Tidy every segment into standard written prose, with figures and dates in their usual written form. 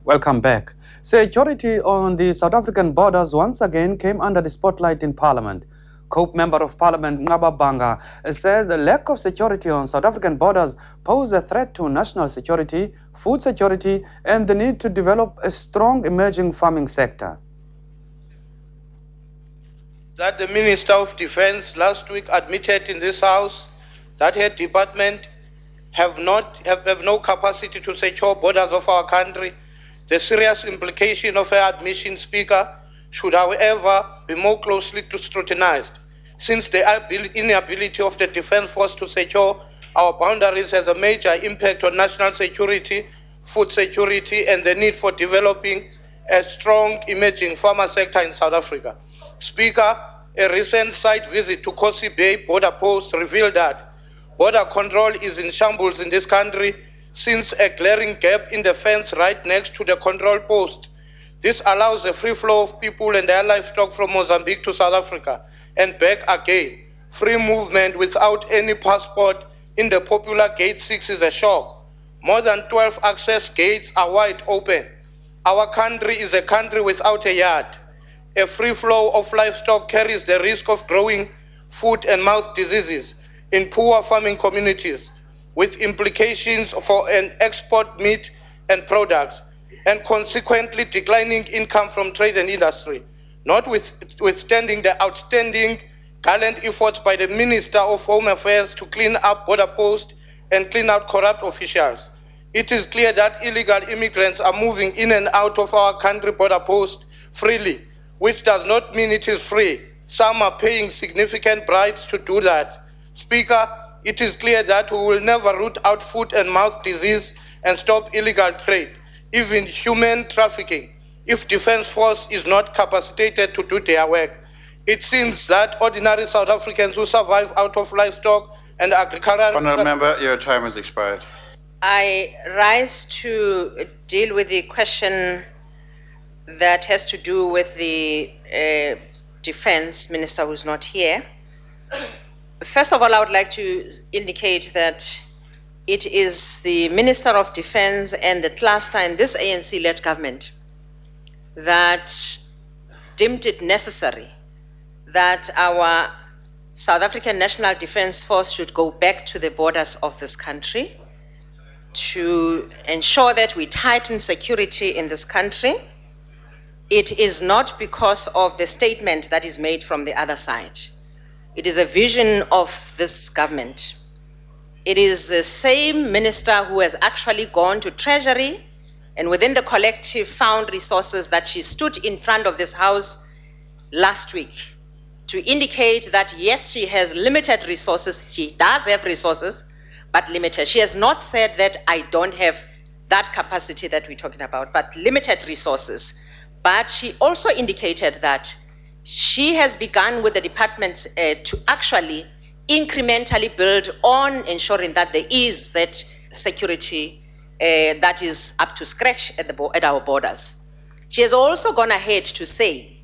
Welcome back. Security on the South African borders once again came under the spotlight in Parliament. COPE Member of Parliament Ngaba Bhanga says a lack of security on South African borders poses a threat to national security, food security, and the need to develop a strong emerging farming sector. That the Minister of Defense last week admitted in this House that her department have no capacity to secure borders of our country. The serious implication of her admission, Speaker, should, however, be more closely scrutinized, since the inability of the Defence Force to secure our boundaries has a major impact on national security, food security, and the need for developing a strong emerging farmer sector in South Africa. Speaker, a recent site visit to Kosi Bay border post revealed that border control is in shambles in this country, since a glaring gap in the fence right next to the control post. This allows a free flow of people and their livestock from Mozambique to South Africa and back again. Free movement without any passport in the popular Gate 6 is a shock. More than 12 access gates are wide open. Our country is a country without a yard. A free flow of livestock carries the risk of growing foot and mouth diseases in poor farming communities, with implications for an export meat and products, and consequently declining income from trade and industry. Notwithstanding the outstanding gallant efforts by the Minister of Home Affairs to clean up border posts and clean out corrupt officials, it is clear that illegal immigrants are moving in and out of our country border posts freely, which does not mean it is free. Some are paying significant bribes to do that. Speaker, it is clear that we will never root out foot and mouth disease and stop illegal trade, even human trafficking, if Defence Force is not capacitated to do their work. It seems that ordinary South Africans who survive out of livestock and agriculture... Honourable Member, your time has expired. I rise to deal with the question that has to do with the Defence Minister who's not here. First of all, I would like to indicate that it is the Minister of Defense and the cluster in this ANC-led government that deemed it necessary that our South African National Defence Force should go back to the borders of this country to ensure that we tighten security in this country. It is not because of the statement that is made from the other side. It is a vision of this government. It is the same minister who has actually gone to Treasury and within the collective found resources that she stood in front of this House last week to indicate that yes, she has limited resources. She does have resources, but limited. She has not said that I don't have that capacity that we're talking about, but limited resources. But she also indicated that she has begun with the departments to actually incrementally build on ensuring that there is that security that is up to scratch at our borders. She has also gone ahead to say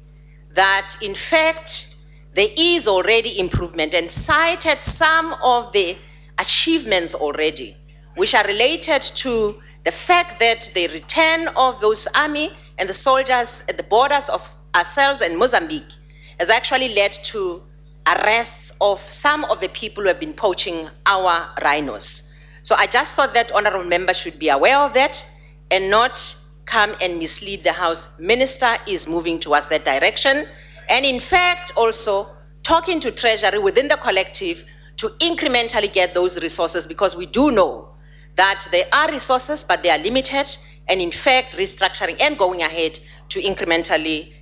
that, in fact, there is already improvement and cited some of the achievements already, which are related to the fact that the return of those army and the soldiers at the borders of ourselves and Mozambique has actually led to arrests of some of the people who have been poaching our rhinos. So I just thought that honorable members should be aware of that and not come and mislead the House. Minister is moving towards that direction, and in fact also talking to Treasury within the collective to incrementally get those resources, because we do know that there are resources but they are limited, and in fact restructuring and going ahead to incrementally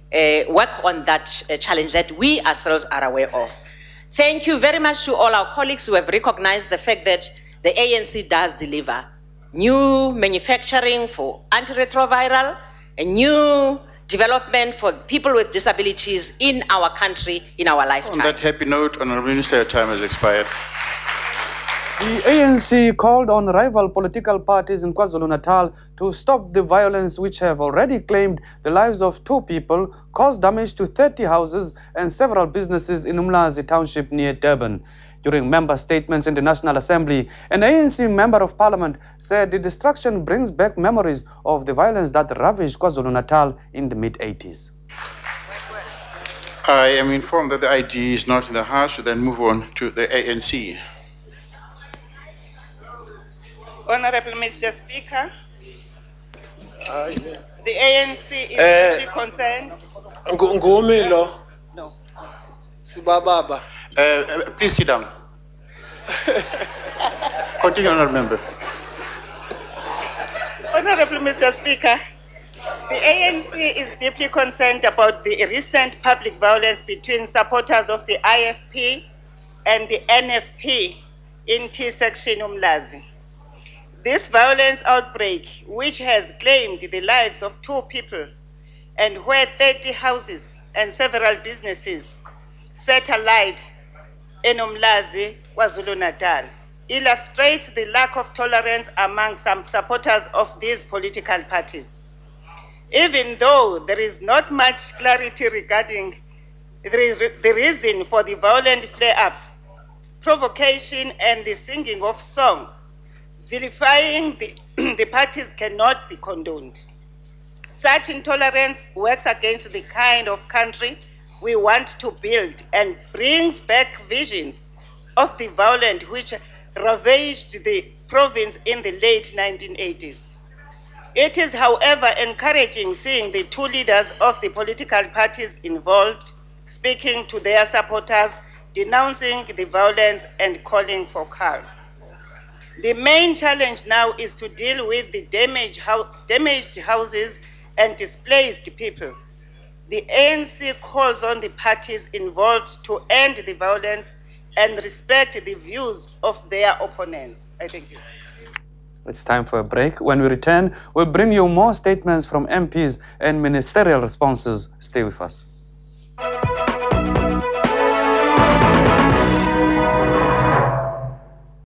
work on that challenge that we ourselves are aware of. Thank you very much to all our colleagues who have recognized the fact that the ANC does deliver new manufacturing for antiretroviral, a new development for people with disabilities in our country in our lifetime. On that happy note, Honourable Minister, your time has expired. The ANC called on rival political parties in KwaZulu-Natal to stop the violence which have already claimed the lives of 2 people, caused damage to 30 houses and several businesses in Umlazi Township near Durban. During member statements in the National Assembly, an ANC member of parliament said the destruction brings back memories of the violence that ravaged KwaZulu-Natal in the mid-80s. I am informed that the ID is not in the House, so then move on to the ANC. Honorable Mr. Speaker, the ANC is deeply concerned. Ngumilo. No. Sibababa. Please sit down. Continue, Honourable Member. Honorable Mr. Speaker, the ANC is deeply concerned about the recent public violence between supporters of the IFP and the NFP in T-section Umlazi. This violence outbreak, which has claimed the lives of 2 people and where 30 houses and several businesses set alight in Umlazi, KwaZulu-Natal, illustrates the lack of tolerance among some supporters of these political parties. Even though there is not much clarity regarding the reason for the violent flare-ups, provocation, and the singing of songs vilifying the parties cannot be condoned. Such intolerance works against the kind of country we want to build and brings back visions of the violence which ravaged the province in the late 1980s. It is, however, encouraging seeing the 2 leaders of the political parties involved speaking to their supporters, denouncing the violence and calling for calm. The main challenge now is to deal with the damaged houses and displaced people. The ANC calls on the parties involved to end the violence and respect the views of their opponents. I thank you. It's time for a break. When we return, we'll bring you more statements from MPs and ministerial responses. Stay with us.